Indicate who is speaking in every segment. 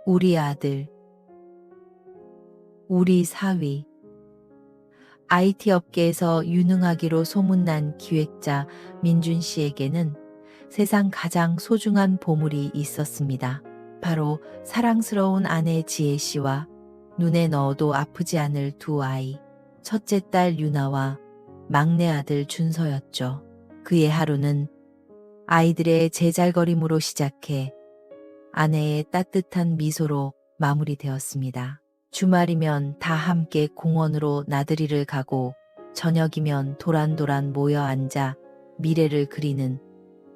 Speaker 1: 우리 아들, 우리 사위. IT 업계에서 유능하기로 소문난 기획자 민준 씨에게는 세상 가장 소중한 보물이 있었습니다. 바로 사랑스러운 아내 지혜 씨와 눈에 넣어도 아프지 않을 두 아이, 첫째 딸 유나와 막내 아들 준서였죠. 그의 하루는 아이들의 제잘거림으로 시작해 아내의 따뜻한 미소로 마무리되었습니다. 주말이면 다 함께 공원으로 나들이를 가고 저녁이면 도란도란 모여 앉아 미래를 그리는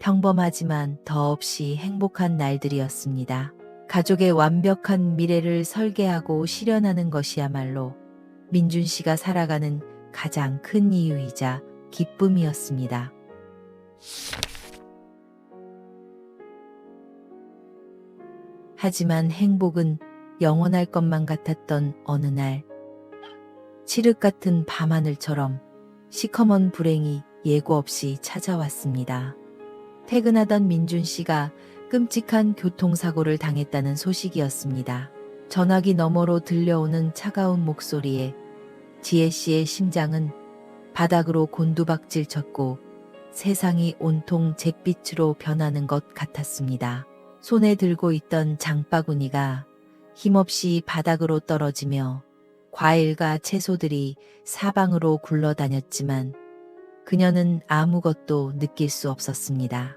Speaker 1: 평범하지만 더없이 행복한 날들이었습니다. 가족의 완벽한 미래를 설계하고 실현하는 것이야말로 민준 씨가 살아가는 가장 큰 이유이자 기쁨이었습니다. 하지만 행복은 영원할 것만 같았던 어느 날, 칠흑 같은 밤하늘처럼 시커먼 불행이 예고 없이 찾아왔습니다. 퇴근하던 민준 씨가 끔찍한 교통사고를 당했다는 소식이었습니다. 전화기 너머로 들려오는 차가운 목소리에 지혜 씨의 심장은 바닥으로 곤두박질 쳤고 세상이 온통 잿빛으로 변하는 것 같았습니다. 손에 들고 있던 장바구니가 힘없이 바닥으로 떨어지며 과일과 채소들이 사방으로 굴러다녔지만 그녀는 아무것도 느낄 수 없었습니다.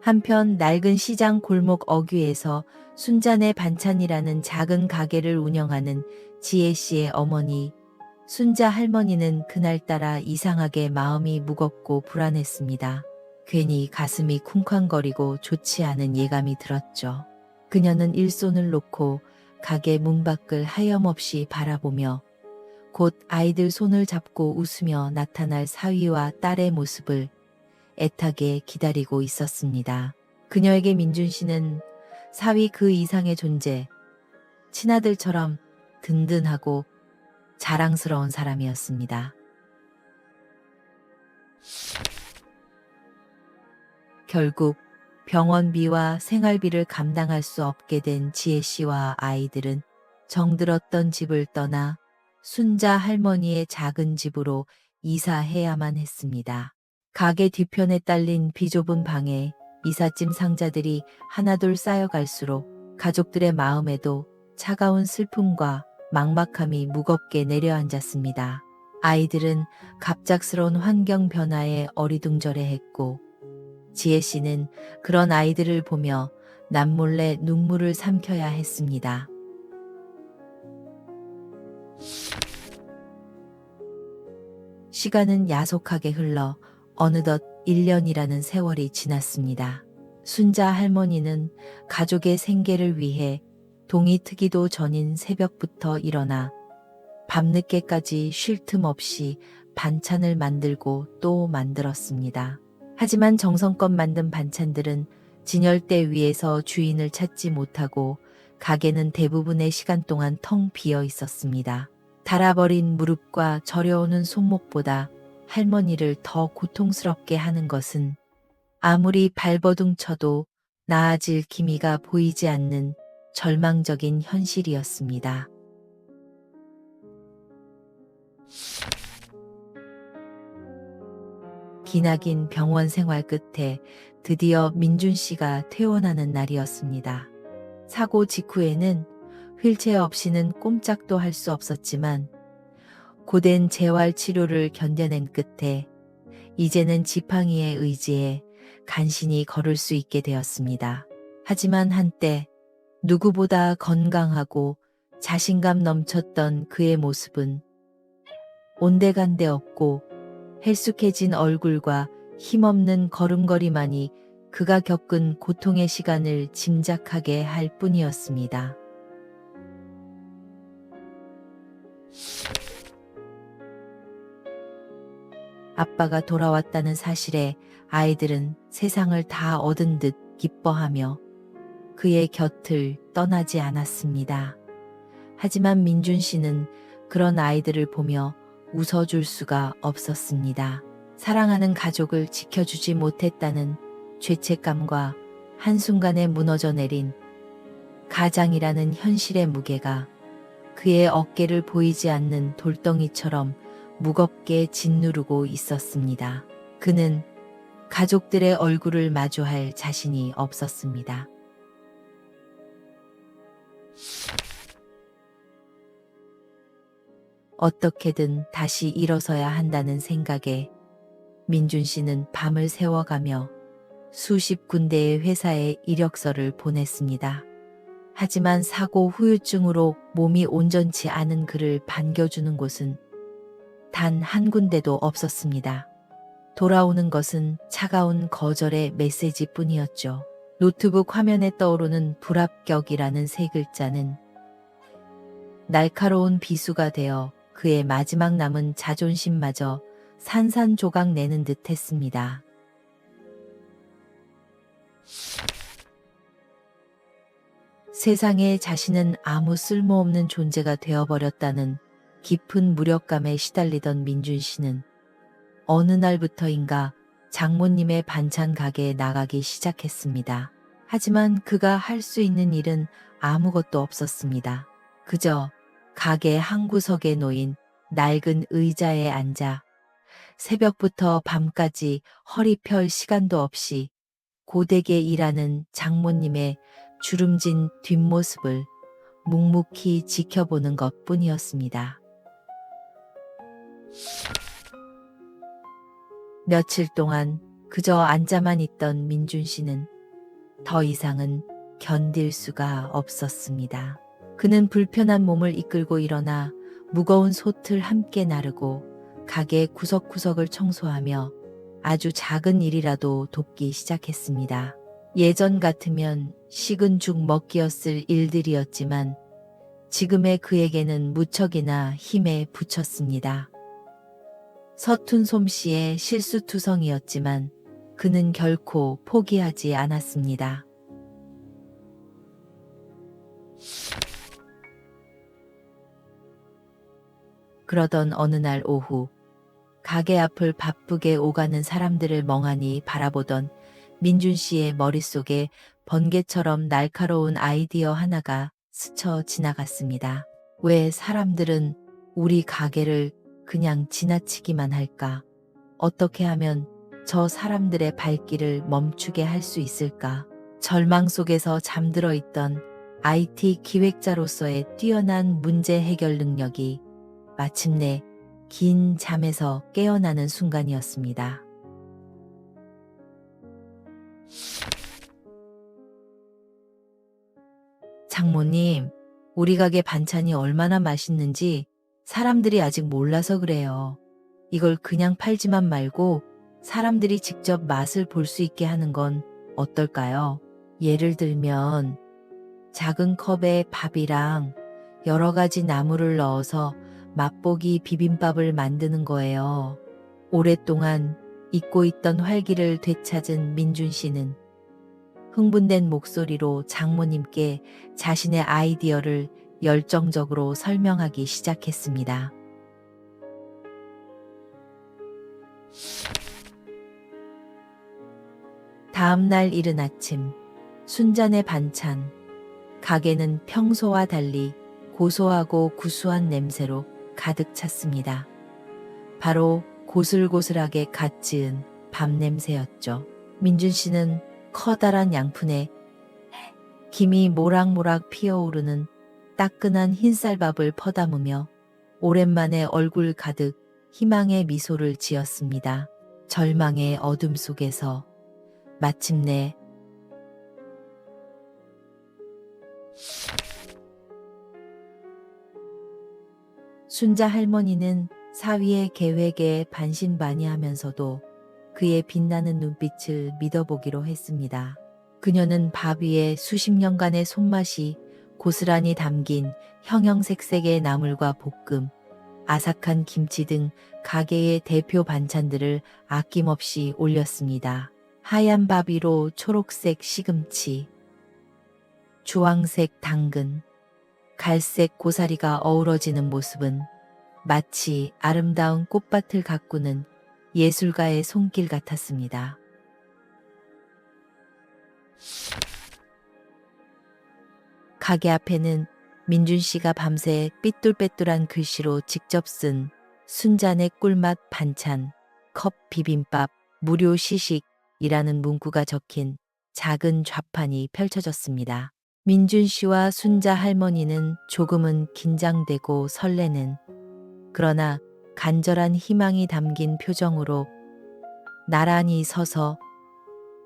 Speaker 1: 한편 낡은 시장 골목 어귀에서 순자네 반찬이라는 작은 가게를 운영하는 지혜 씨의 어머니 순자 할머니는 그날따라 이상하게 마음이 무겁고 불안했습니다. 괜히 가슴이 쿵쾅거리고 좋지 않은 예감이 들었죠. 그녀는 일손을 놓고 가게 문 밖을 하염없이 바라보며 곧 아이들 손을 잡고 웃으며 나타날 사위와 딸의 모습을 애타게 기다리고 있었습니다. 그녀에게 민준 씨는 사위 그 이상의 존재, 친아들처럼 든든하고 자랑스러운 사람이었습니다. 결국 병원비와 생활비를 감당할 수 없게 된 지혜 씨와 아이들은 정들었던 집을 떠나 순자 할머니의 작은 집으로 이사해야만 했습니다. 가게 뒤편에 딸린 비좁은 방에 이삿짐 상자들이 하나둘 쌓여갈수록 가족들의 마음에도 차가운 슬픔과 막막함이 무겁게 내려앉았습니다. 아이들은 갑작스러운 환경 변화에 어리둥절해했고 지혜 씨는 그런 아이들을 보며 남몰래 눈물을 삼켜야 했습니다. 시간은 야속하게 흘러 어느덧 1년이라는 세월이 지났습니다. 순자 할머니는 가족의 생계를 위해 동이 트기도 전인 새벽부터 일어나 밤늦게까지 쉴 틈 없이 반찬을 만들고 또 만들었습니다. 하지만 정성껏 만든 반찬들은 진열대 위에서 주인을 찾지 못하고 가게는 대부분의 시간 동안 텅 비어 있었습니다. 닳아버린 무릎과 저려오는 손목보다 할머니를 더 고통스럽게 하는 것은 아무리 발버둥 쳐도 나아질 기미가 보이지 않는 절망적인 현실이었습니다. 기나긴 병원 생활 끝에 드디어 민준 씨가 퇴원하는 날이었습니다. 사고 직후에는 휠체어 없이는 꼼짝도 할 수 없었지만 고된 재활 치료를 견뎌낸 끝에 이제는 지팡이에 의지해 간신히 걸을 수 있게 되었습니다. 하지만 한때 누구보다 건강하고 자신감 넘쳤던 그의 모습은 온데간데 없고 헬쑥해진 얼굴과 힘없는 걸음걸이만이 그가 겪은 고통의 시간을 짐작하게 할 뿐이었습니다. 아빠가 돌아왔다는 사실에 아이들은 세상을 다 얻은 듯 기뻐하며 그의 곁을 떠나지 않았습니다. 하지만 민준 씨는 그런 아이들을 보며 웃어줄 수가 없었습니다. 사랑하는 가족을 지켜주지 못했다는 죄책감과 한순간에 무너져 내린 가장이라는 현실의 무게가 그의 어깨를 보이지 않는 돌덩이처럼 무겁게 짓누르고 있었습니다. 그는 가족들의 얼굴을 마주할 자신이 없었습니다. 어떻게든 다시 일어서야 한다는 생각에 민준 씨는 밤을 새워가며 수십 군데의 회사에 이력서를 보냈습니다. 하지만 사고 후유증으로 몸이 온전치 않은 그를 반겨주는 곳은 단 한 군데도 없었습니다. 돌아오는 것은 차가운 거절의 메시지뿐이었죠. 노트북 화면에 떠오르는 불합격이라는 세 글자는 날카로운 비수가 되어 그의 마지막 남은 자존심마저 산산조각 내는 듯 했습니다. 세상에 자신은 아무 쓸모없는 존재가 되어버렸다는 깊은 무력감에 시달리던 민준 씨는 어느 날부터인가 장모님의 반찬 가게에 나가기 시작했습니다. 하지만 그가 할 수 있는 일은 아무것도 없었습니다. 그저 가게 한 구석에 놓인 낡은 의자에 앉아 새벽부터 밤까지 허리 펼 시간도 없이 고되게 일하는 장모님의 주름진 뒷모습을 묵묵히 지켜보는 것뿐이었습니다. 며칠 동안 그저 앉아만 있던 민준 씨는 더 이상은 견딜 수가 없었습니다. 그는 불편한 몸을 이끌고 일어나 무거운 솥을 함께 나르고 가게 구석구석을 청소하며 아주 작은 일이라도 돕기 시작했습니다. 예전 같으면 식은 죽 먹기였을 일들이었지만 지금의 그에게는 무척이나 힘에 부쳤습니다. 서툰 솜씨의 실수투성이었지만 그는 결코 포기하지 않았습니다. 그러던 어느 날 오후 가게 앞을 바쁘게 오가는 사람들을 멍하니 바라보던 민준 씨의 머릿속에 번개처럼 날카로운 아이디어 하나가 스쳐 지나갔습니다. 왜 사람들은 우리 가게를 그냥 지나치기만 할까? 어떻게 하면 저 사람들의 발길을 멈추게 할 수 있을까? 절망 속에서 잠들어 있던 IT 기획자로서의 뛰어난 문제 해결 능력이 마침내 긴 잠에서 깨어나는 순간이었습니다. 장모님, 우리 가게 반찬이 얼마나 맛있는지 사람들이 아직 몰라서 그래요. 이걸 그냥 팔지만 말고 사람들이 직접 맛을 볼 수 있게 하는 건 어떨까요? 예를 들면 작은 컵에 밥이랑 여러 가지 나물을 넣어서 맛보기 비빔밥을 만드는 거예요. 오랫동안 잊고 있던 활기를 되찾은 민준 씨는 흥분된 목소리로 장모님께 자신의 아이디어를 열정적으로 설명하기 시작했습니다. 다음 날 이른 아침, 순잔의 반찬, 가게는 평소와 달리 고소하고 구수한 냄새로 가득 찼습니다. 바로 고슬고슬하게 갓 지은 밥 냄새였죠. 민준 씨는 커다란 양푼에 김이 모락모락 피어오르는 따끈한 흰쌀밥을 퍼담으며 오랜만에 얼굴 가득 희망의 미소를 지었습니다. 절망의 어둠 속에서 마침내 순자 할머니는 사위의 계획에 반신반의하면서도 그의 빛나는 눈빛을 믿어보기로 했습니다. 그녀는 밥 위에 수십 년간의 손맛이 고스란히 담긴 형형색색의 나물과 볶음, 아삭한 김치 등 가게의 대표 반찬들을 아낌없이 올렸습니다. 하얀 밥 위로 초록색 시금치, 주황색 당근, 갈색 고사리가 어우러지는 모습은 마치 아름다운 꽃밭을 가꾸는 예술가의 손길 같았습니다. 가게 앞에는 민준 씨가 밤새 삐뚤빼뚤한 글씨로 직접 쓴 순잔의 꿀맛 반찬, 컵 비빔밥, 무료 시식이라는 문구가 적힌 작은 좌판이 펼쳐졌습니다. 민준 씨와 순자 할머니는 조금은 긴장되고 설레는, 그러나 간절한 희망이 담긴 표정으로 나란히 서서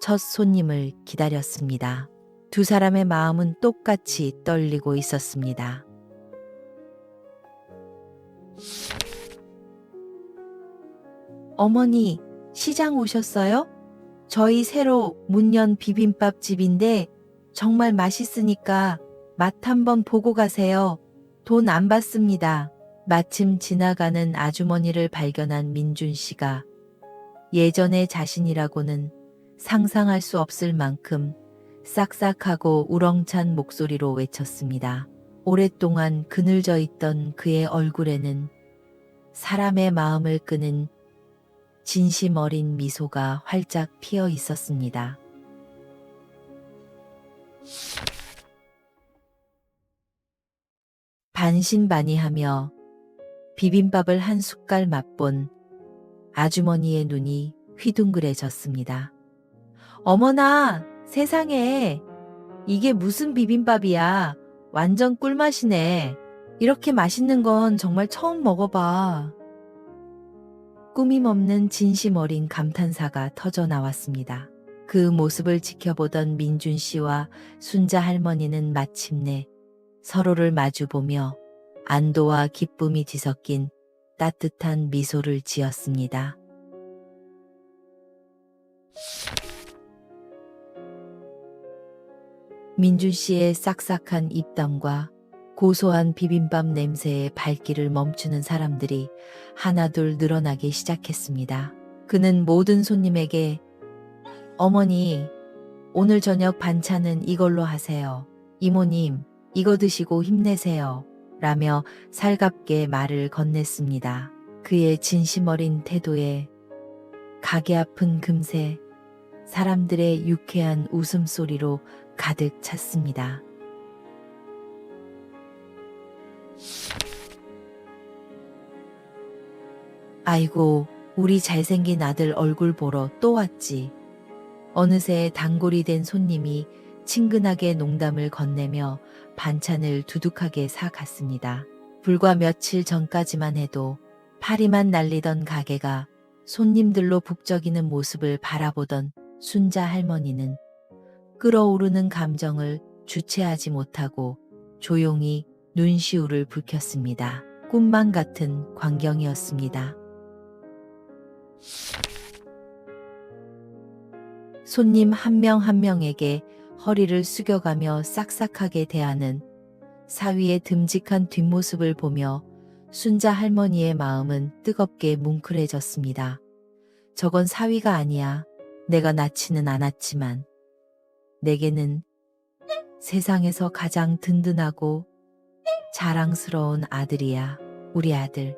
Speaker 1: 첫 손님을 기다렸습니다. 두 사람의 마음은 똑같이 떨리고 있었습니다. 어머니, 시장 오셨어요? 저희 새로 문 연 비빔밥 집인데 정말 맛있으니까 맛 한번 보고 가세요. 돈 안 받습니다. 마침 지나가는 아주머니를 발견한 민준 씨가 예전의 자신이라고는 상상할 수 없을 만큼 싹싹하고 우렁찬 목소리로 외쳤습니다. 오랫동안 그늘져 있던 그의 얼굴에는 사람의 마음을 끄는 진심 어린 미소가 활짝 피어 있었습니다. 반신반의하며 비빔밥을 한 숟갈 맛본 아주머니의 눈이 휘둥그레졌습니다. 어머나, 세상에, 이게 무슨 비빔밥이야. 완전 꿀맛이네. 이렇게 맛있는 건 정말 처음 먹어봐. 꾸밈 없는 진심 어린 감탄사가 터져 나왔습니다. 그 모습을 지켜보던 민준 씨와 순자 할머니는 마침내 서로를 마주보며 안도와 기쁨이 뒤섞인 따뜻한 미소를 지었습니다. 민준 씨의 싹싹한 입담과 고소한 비빔밥 냄새에 발길을 멈추는 사람들이 하나둘 늘어나기 시작했습니다. 그는 모든 손님에게 어머니, 오늘 저녁 반찬은 이걸로 하세요. 이모님, 이거 드시고 힘내세요. 라며 살갑게 말을 건넸습니다. 그의 진심 어린 태도에 가게 앞은 금세 사람들의 유쾌한 웃음소리로 가득 찼습니다. 아이고, 우리 잘생긴 아들 얼굴 보러 또 왔지. 어느새 단골이 된 손님이 친근하게 농담을 건네며 반찬을 두둑하게 사갔습니다. 불과 며칠 전까지만 해도 파리만 날리던 가게가 손님들로 북적이는 모습을 바라보던 순자 할머니는 끓어오르는 감정을 주체하지 못하고 조용히 눈시울을 붉혔습니다. 꿈만 같은 광경이었습니다. 손님 한 명 한 명에게 허리를 숙여가며 싹싹하게 대하는 사위의 듬직한 뒷모습을 보며 순자 할머니의 마음은 뜨겁게 뭉클해졌습니다. 저건 사위가 아니야. 내가 낳지는 않았지만 내게는 세상에서 가장 든든하고 자랑스러운 아들이야. 우리 아들.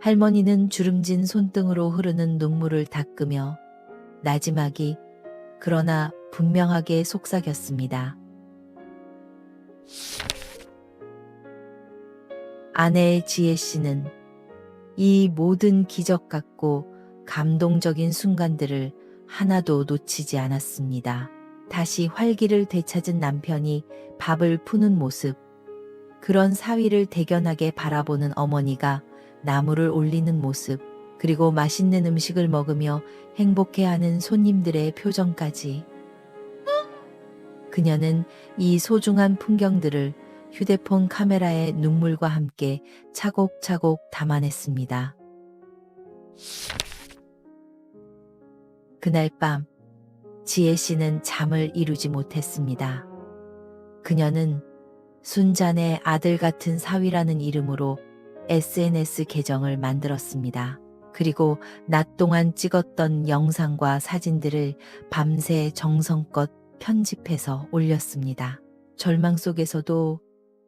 Speaker 1: 할머니는 주름진 손등으로 흐르는 눈물을 닦으며 나지막이 그러나 분명하게 속삭였습니다. 아내의 지혜 씨는 이 모든 기적 같고 감동적인 순간들을 하나도 놓치지 않았습니다. 다시 활기를 되찾은 남편이 밥을 푸는 모습, 그런 사위를 대견하게 바라보는 어머니가 나물을 올리는 모습, 그리고 맛있는 음식을 먹으며 행복해하는 손님들의 표정까지. 그녀는 이 소중한 풍경들을 휴대폰 카메라의 눈물과 함께 차곡차곡 담아냈습니다. 그날 밤 지혜 씨는 잠을 이루지 못했습니다. 그녀는 순잔의 아들 같은 사위라는 이름으로 SNS 계정을 만들었습니다. 그리고 낮 동안 찍었던 영상과 사진들을 밤새 정성껏 편집해서 올렸습니다. 절망 속에서도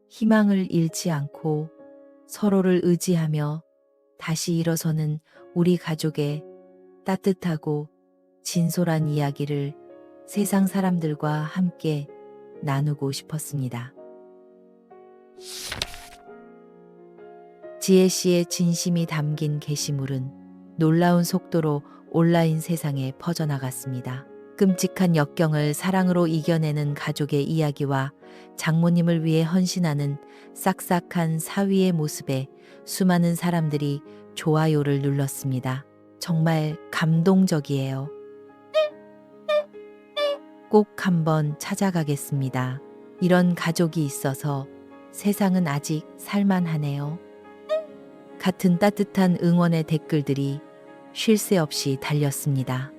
Speaker 1: 희망을 잃지 않고 서로를 의지하며 다시 일어서는 우리 가족의 따뜻하고 진솔한 이야기를 세상 사람들과 함께 나누고 싶었습니다. 지혜 씨의 진심이 담긴 게시물은 놀라운 속도로 온라인 세상에 퍼져나갔습니다. 끔찍한 역경을 사랑으로 이겨내는 가족의 이야기와 장모님을 위해 헌신하는 싹싹한 사위의 모습에 수많은 사람들이 좋아요를 눌렀습니다. 정말 감동적이에요. 꼭 한번 찾아가겠습니다. 이런 가족이 있어서 세상은 아직 살만하네요. 같은 따뜻한 응원의 댓글들이 쉴 새 없이 달렸습니다.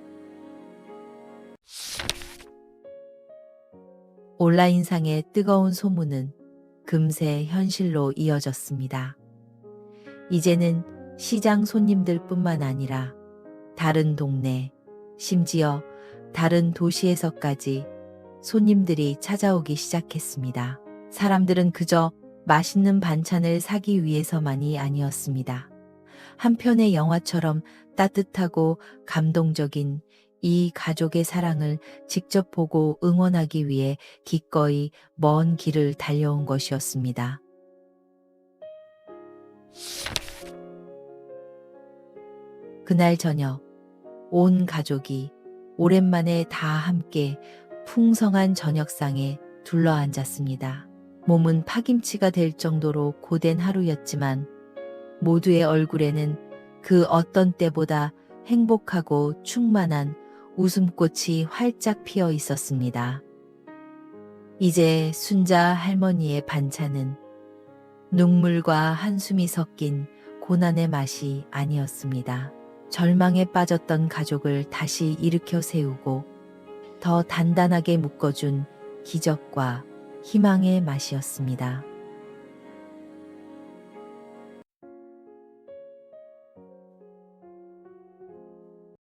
Speaker 1: 온라인상의 뜨거운 소문은 금세 현실로 이어졌습니다. 이제는 시장 손님들뿐만 아니라 다른 동네, 심지어 다른 도시에서까지 손님들이 찾아오기 시작했습니다. 사람들은 그저 맛있는 반찬을 사기 위해서만이 아니었습니다. 한 편의 영화처럼 따뜻하고 감동적인 이 가족의 사랑을 직접 보고 응원하기 위해 기꺼이 먼 길을 달려온 것이었습니다. 그날 저녁, 온 가족이 오랜만에 다 함께 풍성한 저녁상에 둘러앉았습니다. 몸은 파김치가 될 정도로 고된 하루였지만 모두의 얼굴에는 그 어떤 때보다 행복하고 충만한 웃음꽃이 활짝 피어 있었습니다. 이제 순자 할머니의 반찬은 눈물과 한숨이 섞인 고난의 맛이 아니었습니다. 절망에 빠졌던 가족을 다시 일으켜 세우고 더 단단하게 묶어준 기적과 희망의 맛이었습니다.